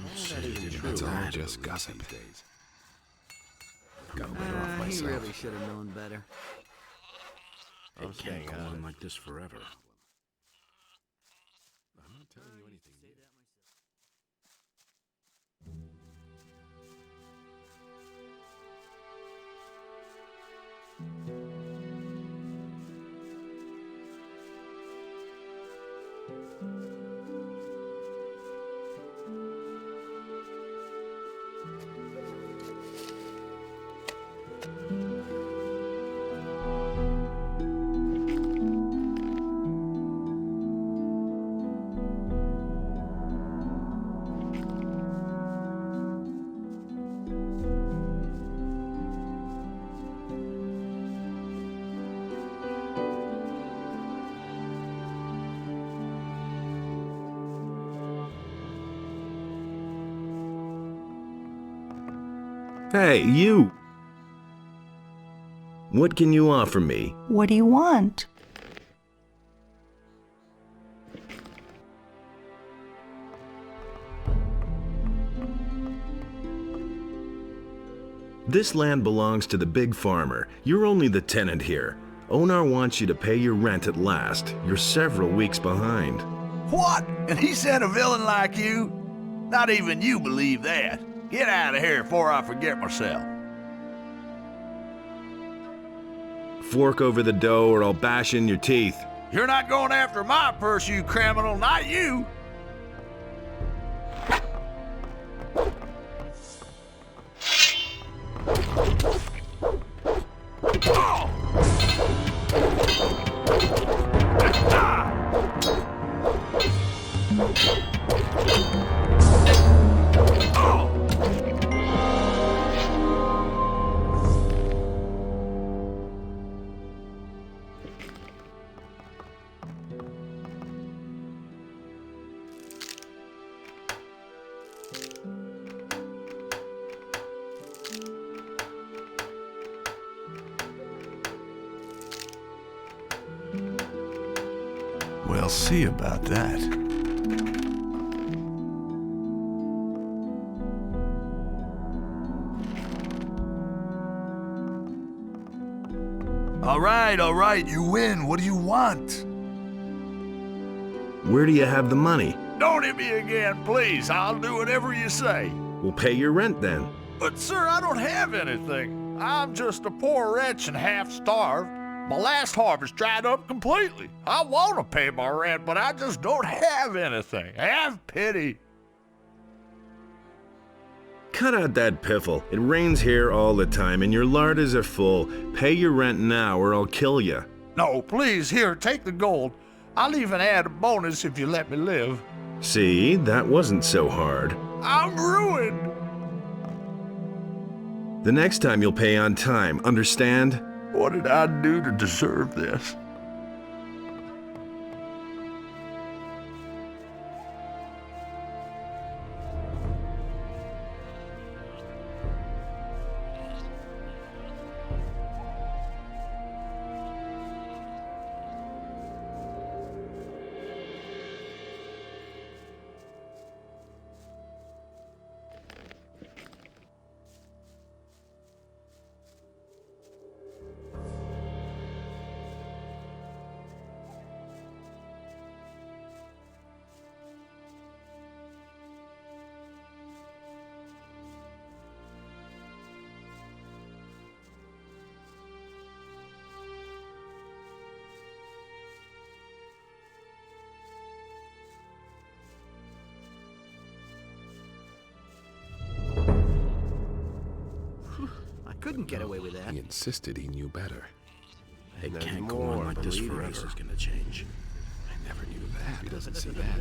That's all just gossip. Got better off He myself. really should have known better. It can't go on like this forever. I'm not telling you anything new. Hey, you! What can you offer me? What do you want? This land belongs to the big farmer. You're only the tenant here. Onar wants you to pay your rent at last. You're several weeks behind. What? And he sent a villain like you? Not even you believe that. Get out of here before I forget myself. Fork over the dough or I'll bash in your teeth. You're not going after my purse, you criminal, not you. We'll see about that. All right, you win. What do you want? Where do you have the money? Don't hit me again, please. I'll do whatever you say. We'll pay your rent then. But, sir, I don't have anything. I'm just a poor wretch and half-starved. My last harvest dried up completely. I want to pay my rent, but I just don't have anything. Have pity. Cut out that piffle. It rains here all the time and your larders are full. Pay your rent now or I'll kill you. No, please, here, take the gold. I'll even add a bonus if you let me live. See, that wasn't so hard. I'm ruined. The next time you'll pay on time, understand? What did I do to deserve this? Couldn't get away with that. He insisted he knew better. It can't go on like this forever. Is gonna change. I never knew that. He doesn't see that.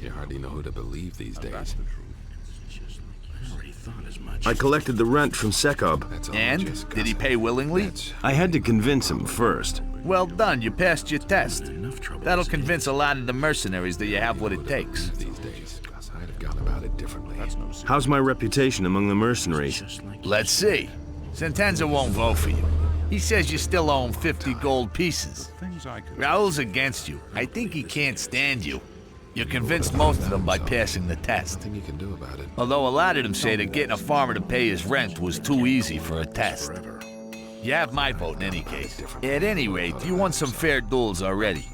You hardly know who to believe these days. I already thought as much. I collected the rent from Sekob. That's all And? just Did he gossip. pay willingly? That's I had to convince him first. Well done, you passed your test. Enough trouble. That'll convince a lot of the mercenaries that you have what it takes. these days. I'd have gone about it differently. How's my reputation among the mercenaries? Just like Let's see. Sentenza won't vote for you. He says you still owe him 50 gold pieces. Raul's against you. I think he can't stand you. You convinced most of them by passing the test. Nothing you can do about it. Although a lot of them say that getting a farmer to pay his rent was too easy for a test. You have my vote in any case. At any rate, you won some fair duels already.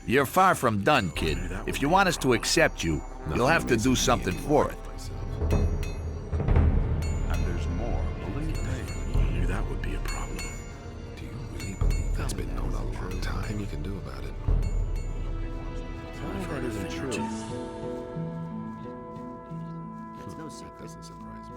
You're far from done, kid. If you want us to accept you, you'll have to do something for it. And there's more. I knew that would be a problem. Do you really believe that's been known a long time? Nothing you can do about it. That isn't true. That doesn't surprise me.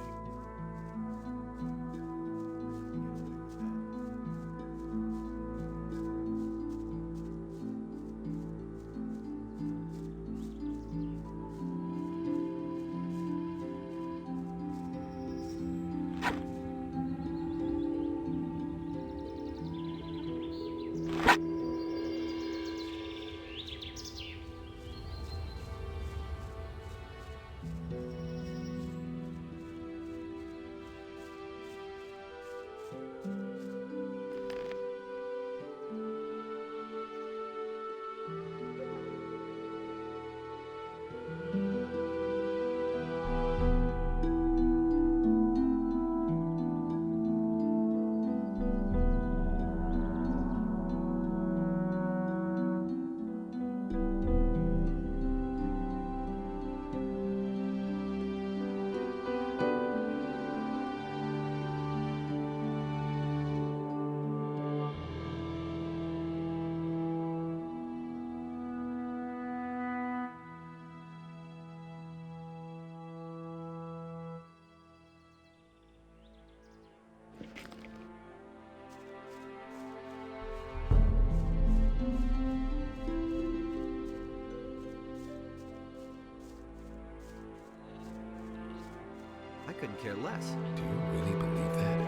I couldn't care less. Do you really believe that?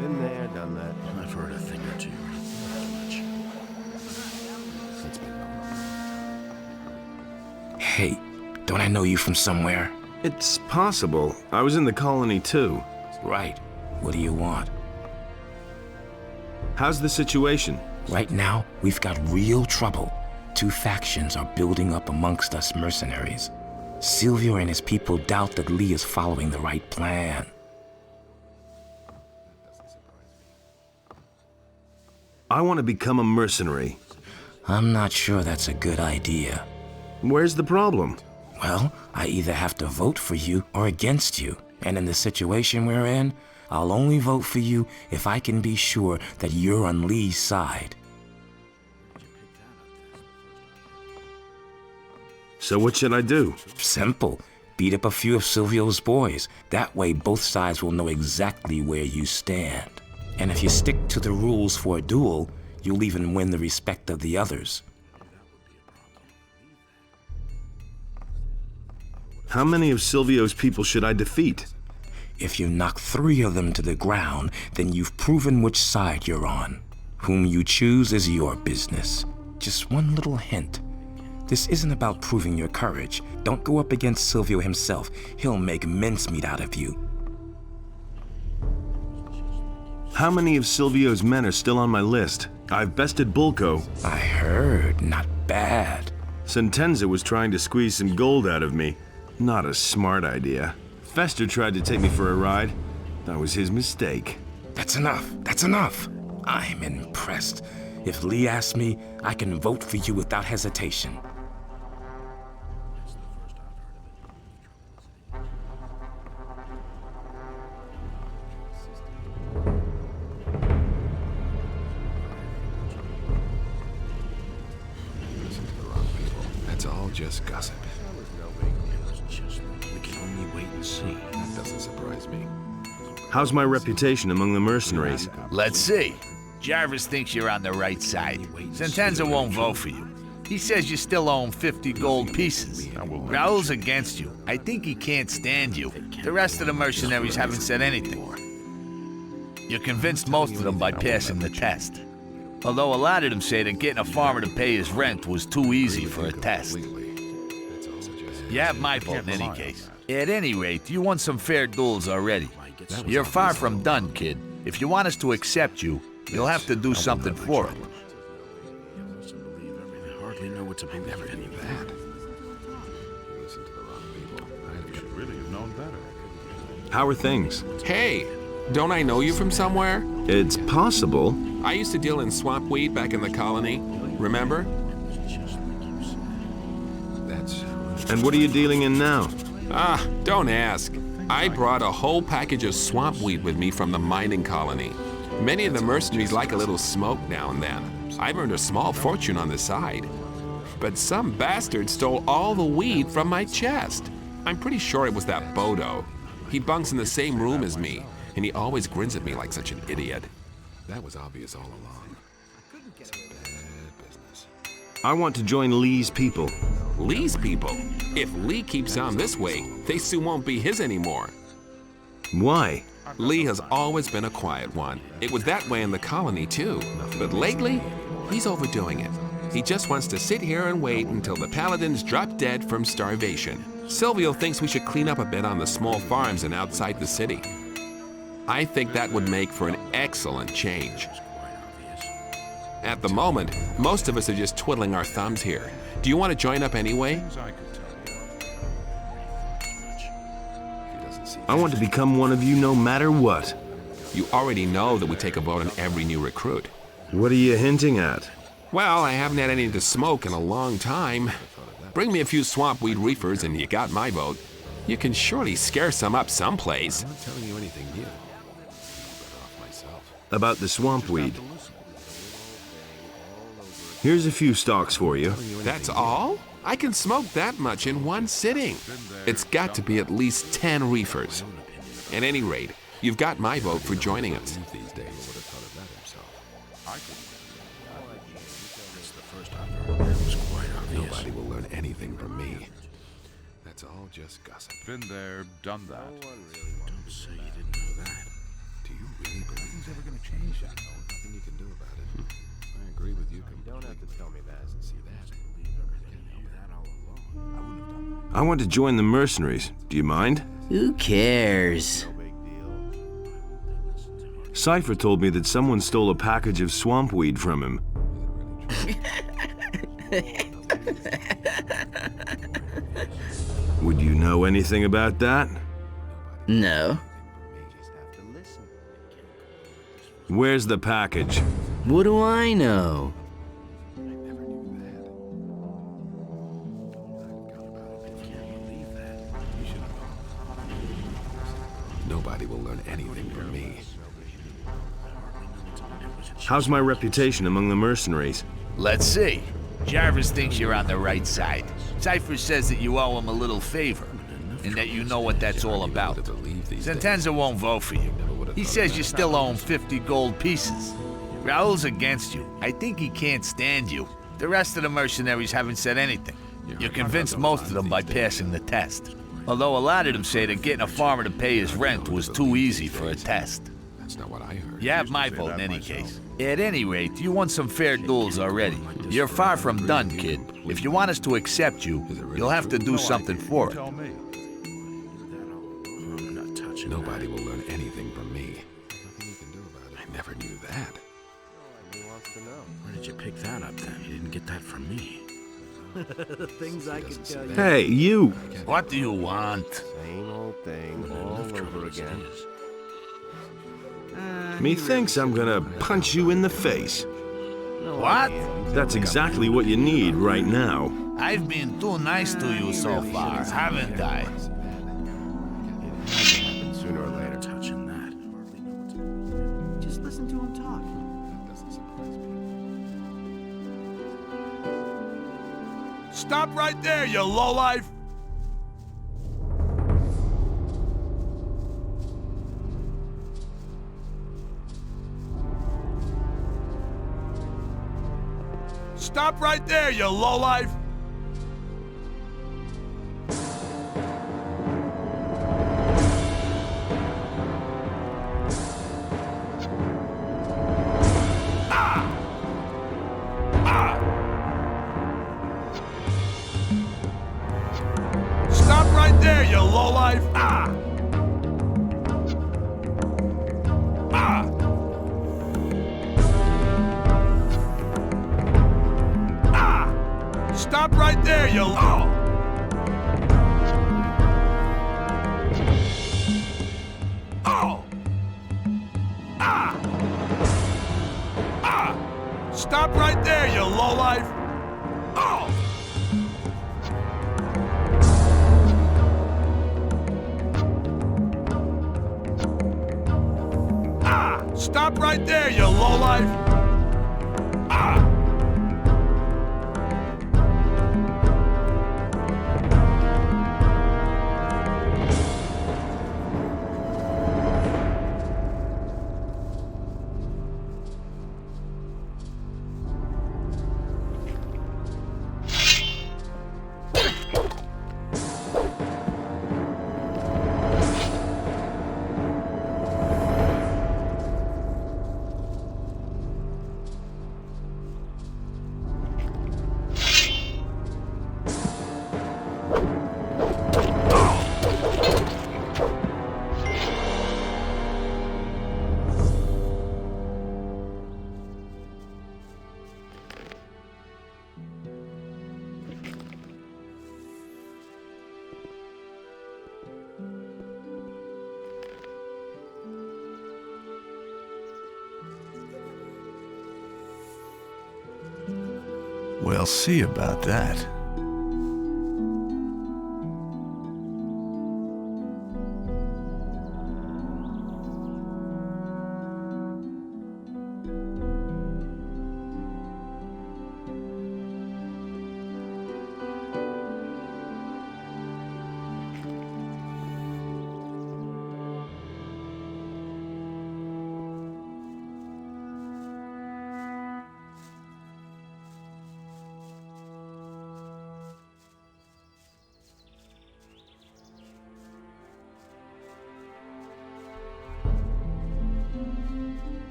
Been there, done that. I've heard a thing or two. It's been known. Hey, don't I know you from somewhere? It's possible. I was in the colony too. Right. What do you want? How's the situation? Right now, we've got real trouble. Two factions are building up amongst us mercenaries. Silvio and his people doubt that Lee is following the right plan. I want to become a mercenary. I'm not sure that's a good idea. Where's the problem? Well, I either have to vote for you or against you. And in the situation we're in, I'll only vote for you if I can be sure that you're on Lee's side. So what should I do? Simple. Beat up a few of Silvio's boys. That way both sides will know exactly where you stand. And if you stick to the rules for a duel, you'll even win the respect of the others. How many of Silvio's people should I defeat? If you knock 3 of them to the ground, then you've proven which side you're on. Whom you choose is your business. Just one little hint. This isn't about proving your courage. Don't go up against Silvio himself. He'll make mincemeat out of you. How many of Silvio's men are still on my list? I've bested Bulco. I heard. Not bad. Sentenza was trying to squeeze some gold out of me. Not a smart idea. Fester tried to take me for a ride. That was his mistake. That's enough. That's enough. I'm impressed. If Lee asks me, I can vote for you without hesitation. Listen to the wrong people. That's all just gossip. We can only wait and see. That doesn't surprise me. How's my reputation among the mercenaries? Let's see. Jarvis thinks you're on the right side. Sentenza won't vote for you. He says you still own 50 gold pieces. Raul's against you. I think he can't stand you. The rest of the mercenaries haven't said anything. You convinced most of them by passing the test. Although a lot of them say that getting a farmer to pay his rent was too easy for a test. You have my vote in any case. At any rate, you won some fair duels already. You're far from done, kid. If you want us to accept you, you'll have to do something for it. I hardly know what to believe Never any knew of that. You listen to the wrong people. I should really have known better. How are things? Hey, don't I know you from somewhere? It's possible. I used to deal in swamp weed back in the colony. Remember? That's... And what are you dealing in now? Ah, don't ask. I brought a whole package of swamp weed with me from the mining colony. Many of the mercenaries like a little smoke now and then. I've earned a small fortune on the side. But some bastard stole all the weed from my chest. I'm pretty sure it was that Bodo. He bunks in the same room as me, and he always grins at me like such an idiot. That was obvious all along. It's bad business. I want to join Lee's people. Lee's people? If Lee keeps on this way, they soon won't be his anymore. Why? Lee has always been a quiet one. It was that way in the colony, too. But lately, he's overdoing it. He just wants to sit here and wait until the paladins drop dead from starvation. Silvio thinks we should clean up a bit on the small farms and outside the city. I think that would make for an excellent change. At the moment, most of us are just twiddling our thumbs here. Do you want to join up anyway? I want to become one of you no matter what. You already know that we take a vote on every new recruit. What are you hinting at? Well, I haven't had any to smoke in a long time. Bring me a few swamp weed reefers and you got my vote. You can surely scare some up someplace. I'm not telling you anything new. I'm better off myself. About the swamp weed. Here's a few stalks for you. That's all? I can smoke that much in one sitting. It's got to be at least 10 reefers. At any rate, you've got my vote for joining us. These days would have thought of that himself. That's the first I've heard. That was quite obvious. Nobody will learn anything from me. That's all just gossip. Been there, done that. Don't say you didn't know that. Do you really believe nothing's ever going to change? No, nothing you can do about it. I agree with you completely. You don't have to tell me that. See that? I want to join the mercenaries. Do you mind? Who cares? Cypher told me that someone stole a package of swamp weed from him. Would you know anything about that? No. Where's the package? What do I know? Nobody will learn anything from me. How's my reputation among the mercenaries? Let's see. Jarvis thinks you're on the right side. Cypher says that you owe him a little favor, and that you know what that's all about. Sentenza won't vote for you. He says you still owe him 50 gold pieces. Raul's against you. I think he can't stand you. The rest of the mercenaries haven't said anything. You convinced most of them by passing the test. Although a lot of them say that getting a farmer to pay his rent was too easy for a test. That's not what I heard. You have my vote in any case. At any rate, you won some fair duels already. You're far from done, kid. If you want us to accept you, you'll have to do something for it. Tell me. I'm not touching Nobody will learn anything from me. Nothing you can do about it. I never knew that. Where did you pick that up then? You didn't get that from me. The things I can tell you. Hey, you! What do you want? Same old thing all over again. Methinks I'm gonna punch you in the face. What? That's exactly what you need right now. I've been too nice to you so far, haven't I? Sooner or later. Touching that. Just listen to him talk. That doesn't surprise me. Stop right there, you lowlife! Stop right there, you lowlife! Stop right there, you lowlife! Stop right there, you... Oh! Oh! Ah! Ah! Stop right there, you lowlife! Oh! Ah! Stop right there, you lowlife! Ah! We'll see about that.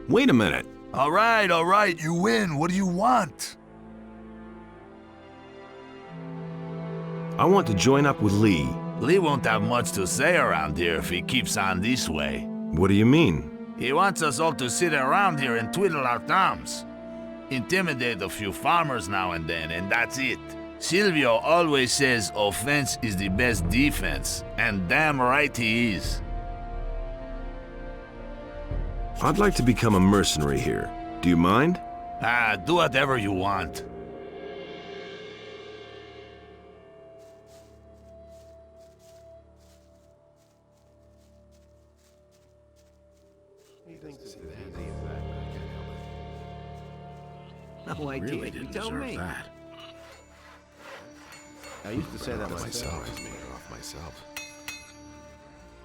Wait a minute. All right, you win. What do you want? I want to join up with Lee. Lee won't have much to say around here if he keeps on this way. What do you mean? He wants us all to sit around here and twiddle our thumbs. Intimidate a few farmers now and then, and that's it. Silvio always says offense is the best defense, and damn right he is. I'd like to become a mercenary here. Do you mind? Do whatever you want. No idea. Really You didn't tell deserve me. that. I used to say that Myself. myself. I made it off myself.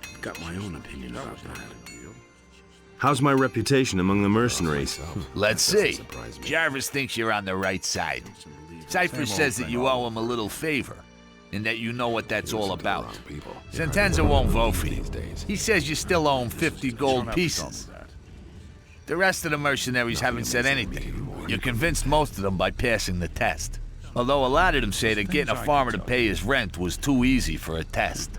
I've got my own opinion about that. How's my reputation among the mercenaries? Let's Doesn't see. surprise me. Jarvis thinks you're on the right side. Cypher says that you owe him a little favor, and that you know what that's all about. Wrong people. Sentenza won't vote for you. These days. He says you still owe him 50 gold pieces. The rest of the mercenaries haven't said anything. You convinced most of them by passing the test. Although a lot of them say that getting a farmer to pay his rent was too easy for a test.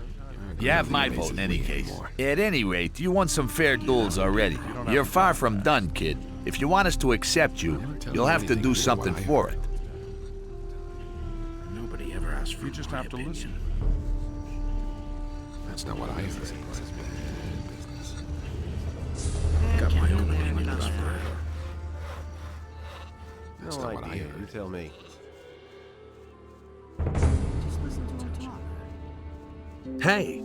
You have my vote in any case. At any rate, you won some fair duels already. You're far from done, kid. If you want us to accept you, you'll have to do something for it. Nobody ever asked for my opinion. That's not what I heard. Got my own opinion about that. That's No not what I idea. heard. You tell me. Just listen to him talk. Hey!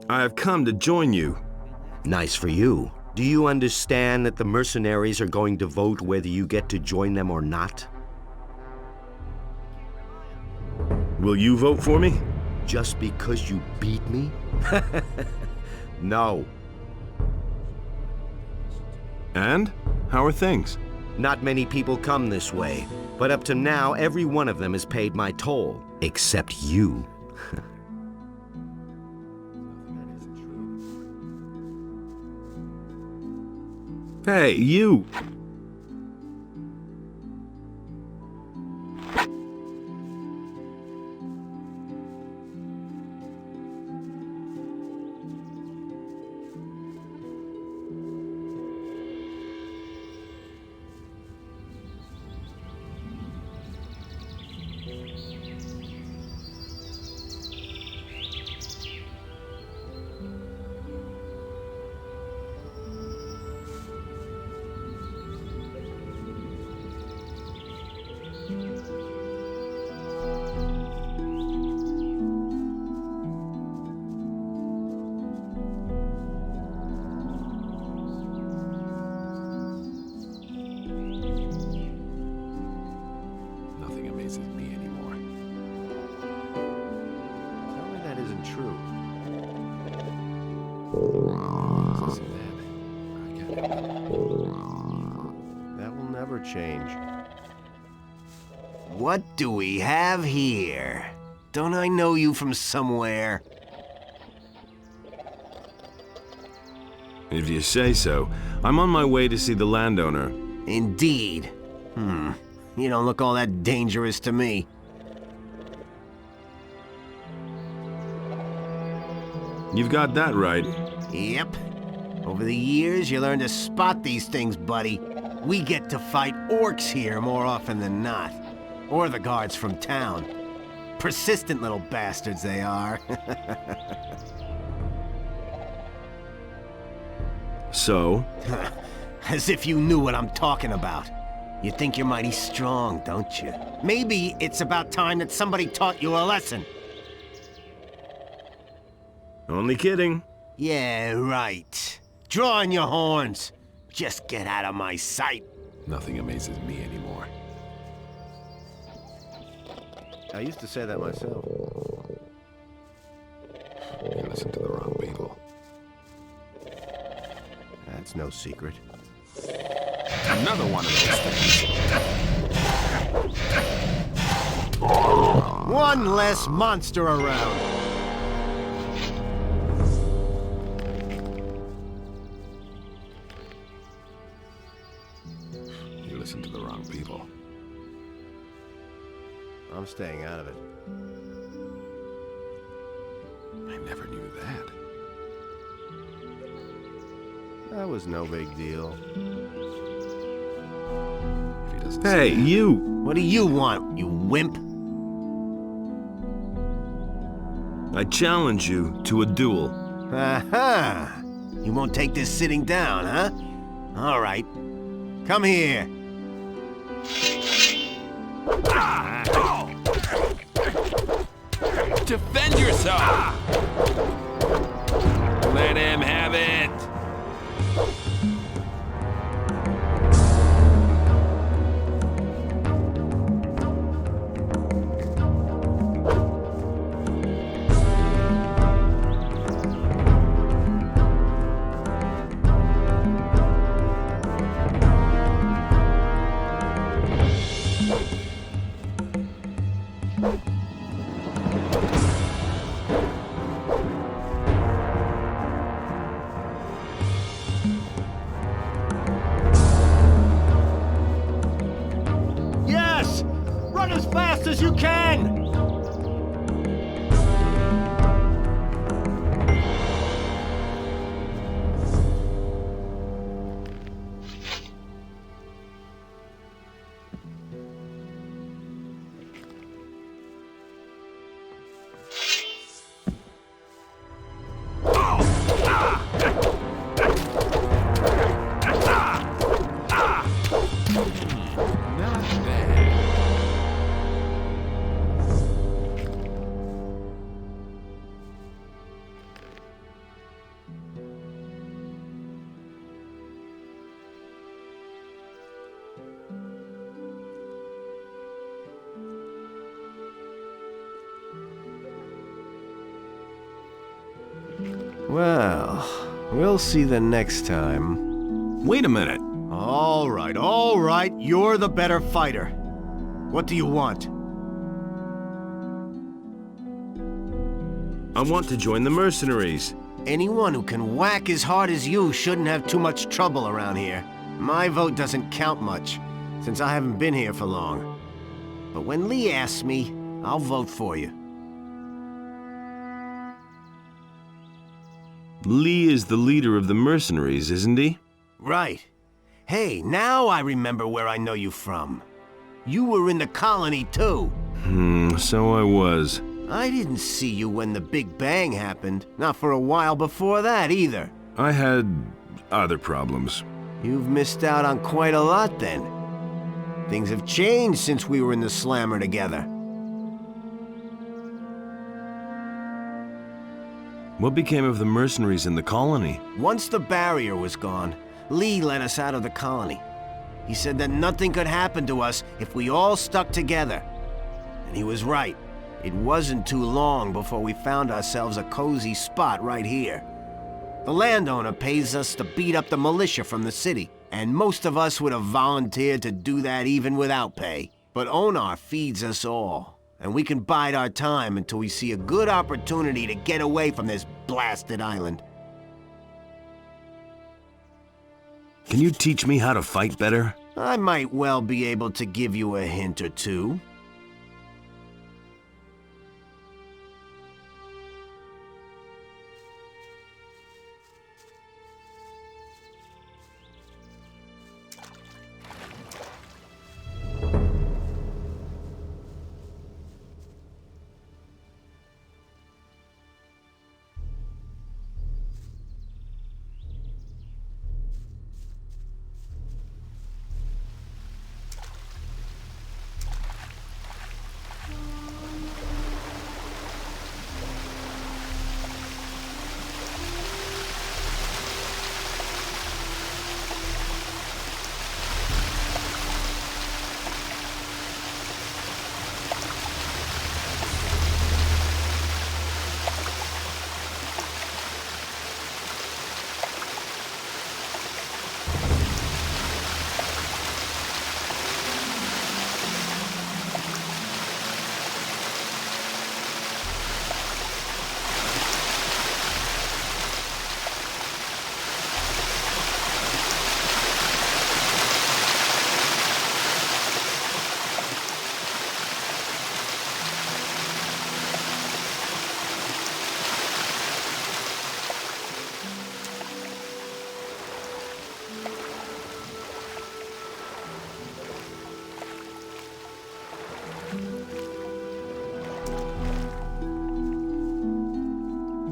I have come to join you. Nice for you. Do you understand that the mercenaries are going to vote whether you get to join them or not? Will you vote for me? Just because you beat me? No. And? How are things? Not many people come this way, but up to now, every one of them has paid my toll, except you. Hey, you! Nothing amazes me anymore. Tell me that isn't true. This and that. I get it. That will never change. What do we have here? Don't I know you from somewhere? If you say so. I'm on my way to see the landowner. Indeed. You don't look all that dangerous to me. You've got that right. Yep. Over the years, you learn to spot these things, buddy. We get to fight orcs here more often than not. Or the guards from town. Persistent little bastards they are. So? As if you knew what I'm talking about. You think you're mighty strong, don't you? Maybe it's about time that somebody taught you a lesson. Only kidding. Yeah, right. Draw on your horns. Just get out of my sight. Nothing amazes me anymore. I used to say that myself. You listen to the wrong people. That's no secret. Another one of those things. One less monster around. You listen to the wrong people. I'm staying out of it. I never knew that. That was no big deal. If he doesn't Hey, see that, you! What do you want, you wimp? I challenge you to a duel. Aha! You won't take this sitting down, huh? All right. Come here. Defend yourself! Let him have it! Yes! Run as fast as you can! Not bad. Well, we'll see the next time. Wait a minute. All right. You're the better fighter. What do you want? I want to join the mercenaries. Anyone who can whack as hard as you shouldn't have too much trouble around here. My vote doesn't count much, since I haven't been here for long. But when Lee asks me, I'll vote for you. Lee is the leader of the mercenaries, isn't he? Right. Hey, now I remember where I know you from. You were in the colony, too. So I was. I didn't see you when the Big Bang happened. Not for a while before that, either. I had other problems. You've missed out on quite a lot, then. Things have changed since we were in the slammer together. What became of the mercenaries in the colony? Once the barrier was gone, Lee let us out of the colony. He said that nothing could happen to us if we all stuck together. And he was right. It wasn't too long before we found ourselves a cozy spot right here. The landowner pays us to beat up the militia from the city, and most of us would have volunteered to do that even without pay. But Onar feeds us all, and we can bide our time until we see a good opportunity to get away from this blasted island. Can you teach me how to fight better? I might well be able to give you a hint or two.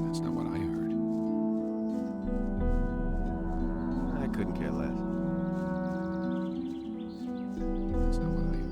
That's not what I heard. I couldn't care less. That's not what I heard.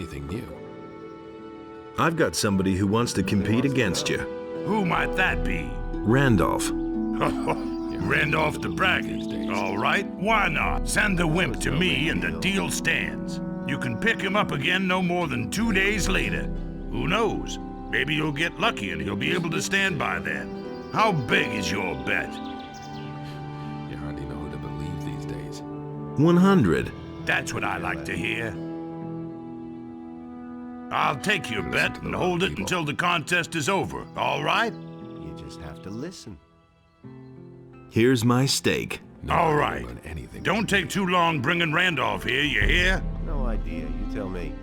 anything new. I've got somebody who wants to compete against you. Who might that be? Randolph. Randolph the Braggart. All right, why not? Send the wimp to me and the deal stands. You can pick him up again no more than 2 days later. Who knows? Maybe you'll get lucky and he'll be able to stand by then. How big is your bet? You hardly know who to believe these days. 100. That's what I like to hear. I'll take your bet and hold it until the contest is over, all right? You just have to listen. Here's my stake. All right. Learn anything. Don't take too long bringing Randolph here, you hear? No idea, you tell me.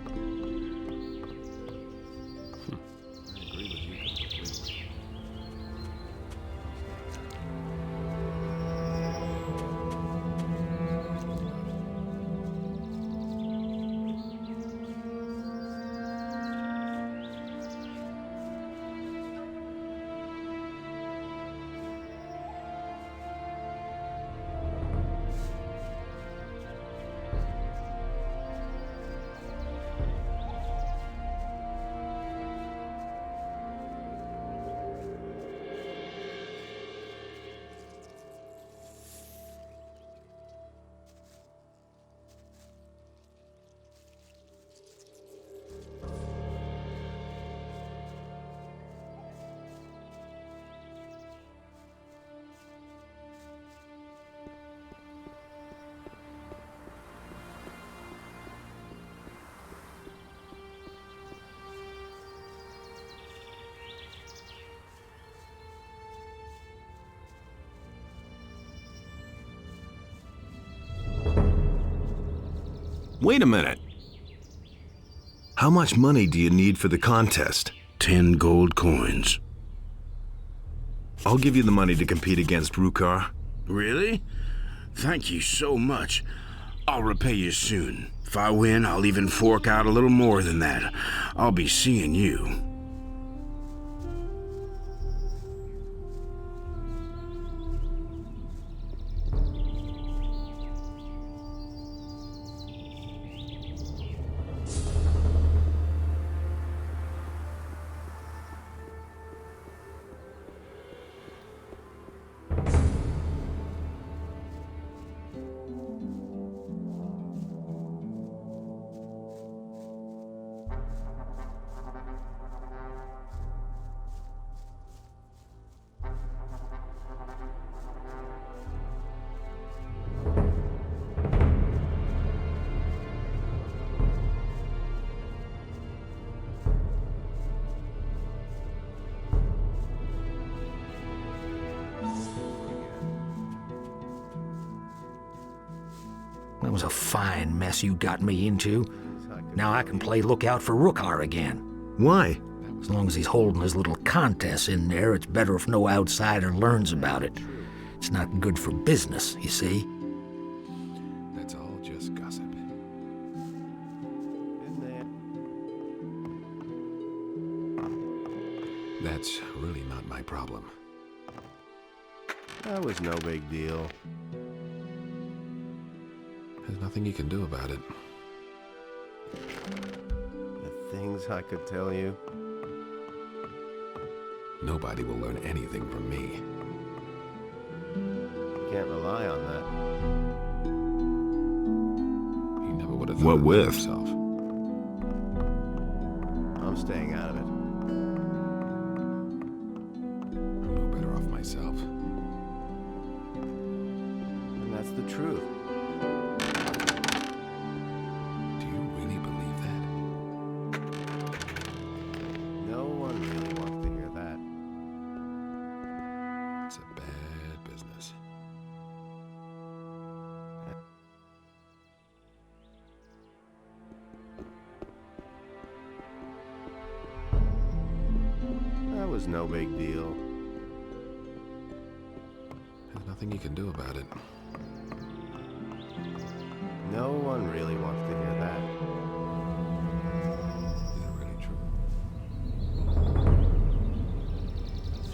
I agree with you completely. Wait a minute. How much money do you need for the contest? 10 gold coins. I'll give you the money to compete against Rukar. Really? Thank you so much. I'll repay you soon. If I win, I'll even fork out a little more than that. I'll be seeing you. That was a fine mess you got me into. Now I can play lookout for Rukar again. Why? As long as he's holding his little contests in there, it's better if no outsider learns about it. It's not good for business, you see. That's all just gossip. That's really not my problem. That was no big deal. There's nothing you can do about it. The things I could tell you. Nobody will learn anything from me. Can't rely on that. He never would have What thought of with? himself. I'm staying out of it. I'm no better off myself. And that's the truth. Do you really believe that? No one really wants to hear that. It's a bad business. That was no big deal. There's nothing you can do about it. No one really wants to hear that. Is it really true?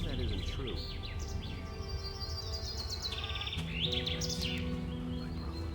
That isn't true. That's my problem.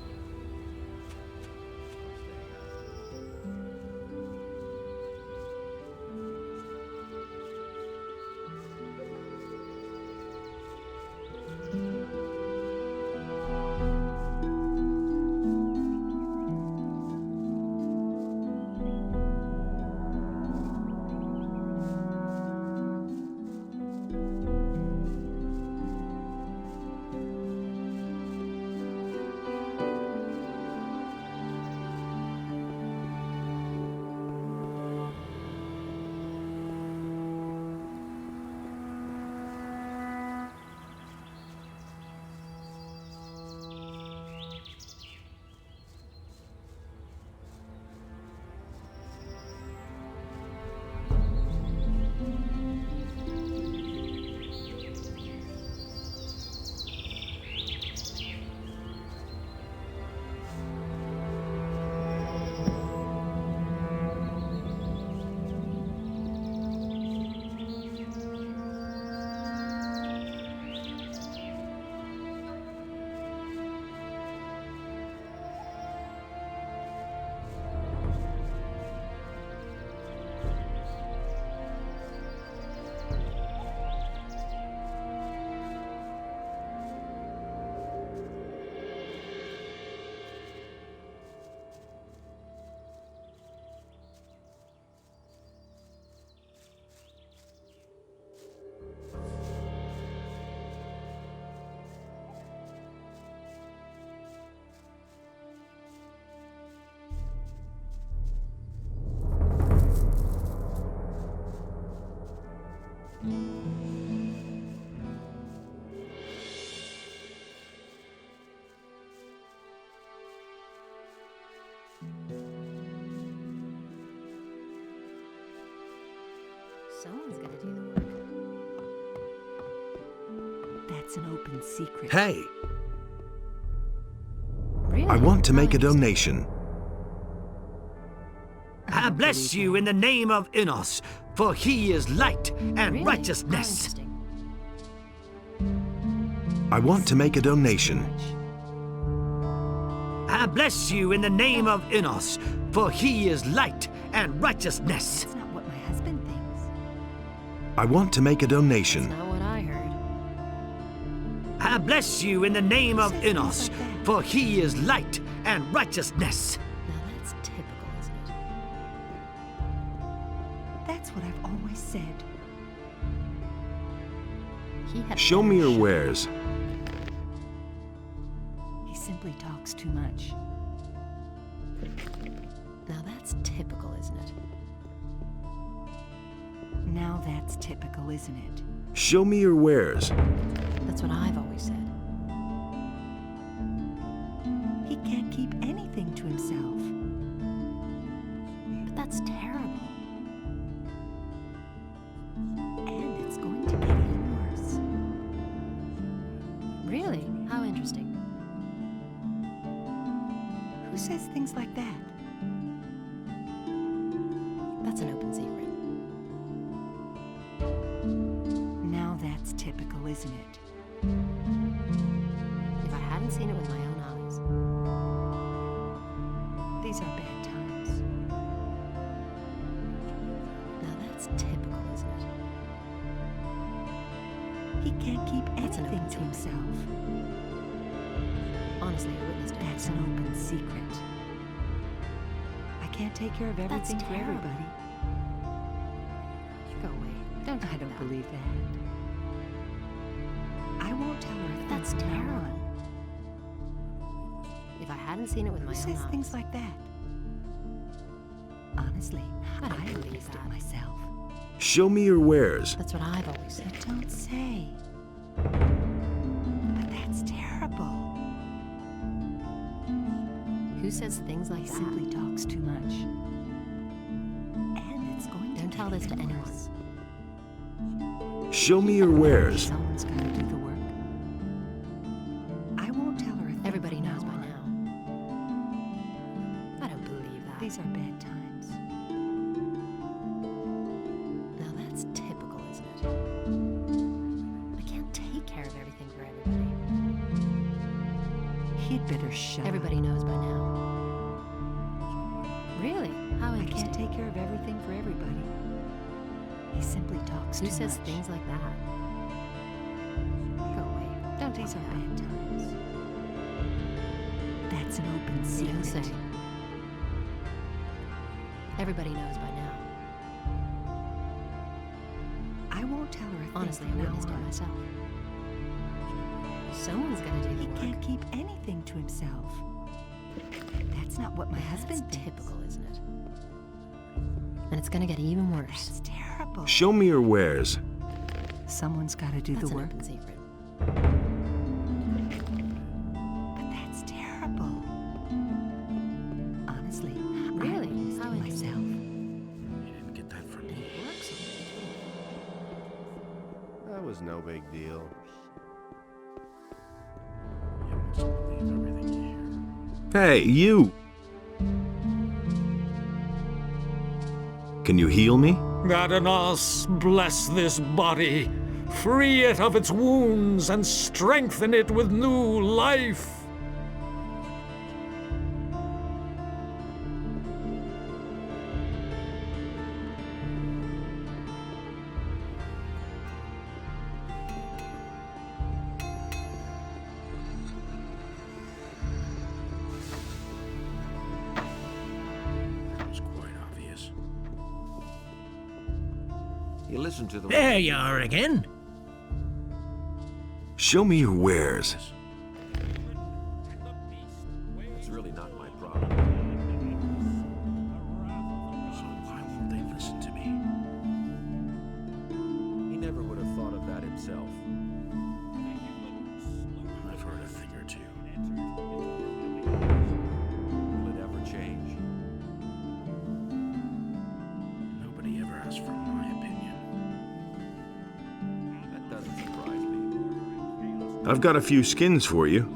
Someone's gonna do the work. That's an open secret. Hey, Really? I want to How make a interesting. donation. I bless you in the name of Innos, for he is light and Really? How righteousness. interesting. I want to make a donation. I bless you in the name of Innos, for he is light and righteousness. That's not what my husband thinks. I want to make a That's donation. not what I heard. I bless you in the name of Says things Innos, like that. for he is light and righteousness. Now that's typical, isn't it? That's what I've always said. He had Show me your wares. He simply talks too much. Now that's typical, isn't it? Now that's typical, isn't it? Show me your wares. That's what I've always said. He can't keep anything to himself. But that's terrible. And it's going to get even worse. Really? How interesting. Who says things like that? That's an open secret. Now that's typical, isn't it? If I hadn't seen it with my own eyes. These are bad times. Now that's typical, isn't it? He can't keep That's an anything open to secret. himself. Honestly, I witnessed it. That's an open secret. I can't take care of That's everything for terrible. everybody. Go away. Don't I do don't that. believe that. I won't tell her a thing That's from now terrible. on. If I hadn't seen it with my Who own says eyes. things like that? Honestly, I I don't believe believed it that. myself. Show me your wares. That's what I've always said. You don't say. But that's terrible. Who says things like He that? simply talks too much. And it's going to Don't get tell this to even anyone. worse. Show me your wares. Someone's got to do the work. I won't tell her a thing Everybody from knows now by on. now. I don't believe that. These are bad times. Now that's typical, isn't it? I can't take care of everything for everybody. He'd better shut up. Everybody knows by now. Really? How I interesting. can't take care of everything for everybody. He simply talks Who too says much. things like that? Go away. Don't These tell are me bad times. That's an open that. You secret. say. Everybody knows by now. I won't tell her a thing Honestly, I from now witnessed it on. myself. Someone's gonna do He the work. can't keep anything to himself. That's not what my husband That's thinks. typical, isn't it? And it's gonna get even worse. That's terrible. Show me your wares. Someone's got to do That's the an work. open secret. But that's terrible. Honestly, Really? I witnessed How it interesting. myself. You didn't get that from me. It works on me. That was no big deal. You mustn't believe everything you hear. Hey, you! Can you heal me? Adanos, bless this body. Free it of its wounds and strengthen it with new life. That was quite obvious. You listen to the There you are again. Show me your wares. It's really not my problem. So why won't they listen to me? He never would have thought of that himself. I've heard a thing or two. Will it ever change? Nobody ever asked for my opinion. I've got a few skins for you.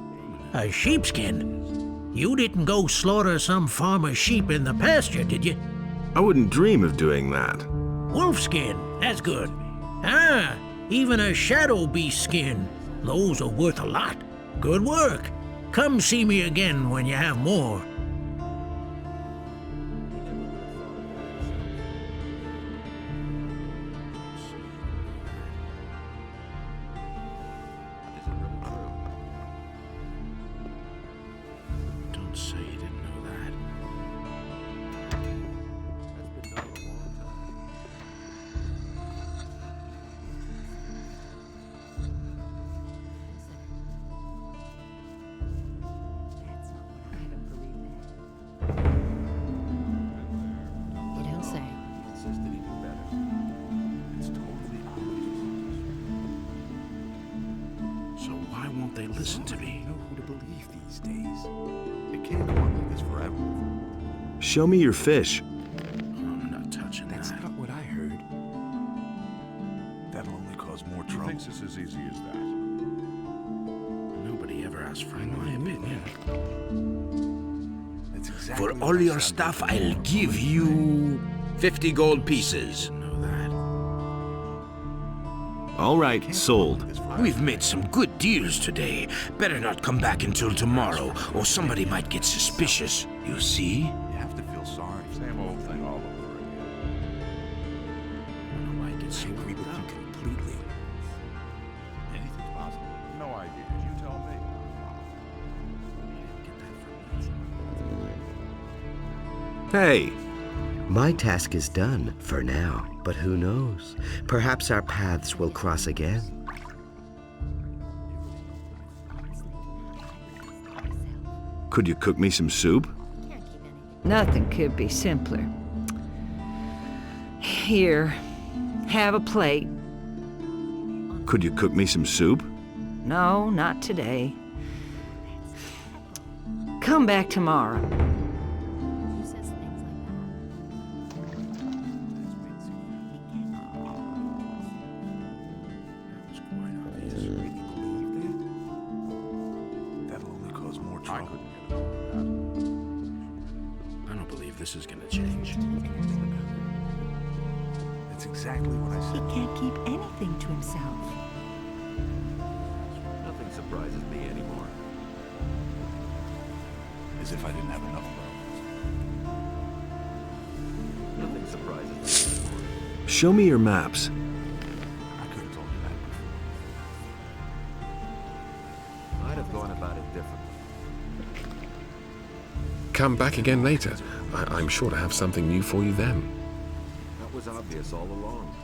A sheepskin? You didn't go slaughter some farmer's sheep in the pasture, did you? I wouldn't dream of doing that. Wolfskin, that's good. Ah, even a shadow beast skin. Those are worth a lot. Good work. Come see me again when you have more. Don't say you didn't know that. That's been done a long time. You don't say. Insisted he knew better. It's totally obvious. So why won't they listen to me? Know who to believe these days. It can't go on like this forever. Show me your fish. I'm not touching That's that. not what I heard. That'll only cause more trouble. Thinks it's as easy as that. Nobody ever asked for my opinion. That's exactly For what all I your said. stuff, I'll give you 50 gold pieces. Know that. All right, sold. We've made some good deals today. Better not come back until tomorrow, or somebody might get suspicious. You see? You have to feel sorry. Same old thing all over again. I get so Agree with you completely. Anything's possible. No idea. You tell me. Hey, My task is done, for now. But who knows? Perhaps our paths will cross again. could you cook me some soup? Nothing could be simpler. Here, have a plate. Could you cook me some soup? No, not today. Come back tomorrow. That'll only cause more trouble. I don't believe this is gonna change. That's exactly what I He said. can't keep anything to himself. Nothing surprises me anymore. As if I didn't have enough problems. Nothing surprises me anymore. Show me your maps. I could have told you that before. I'd have gone about it differently. Come back again later. I'm sure to have something new for you then. That was obvious all along.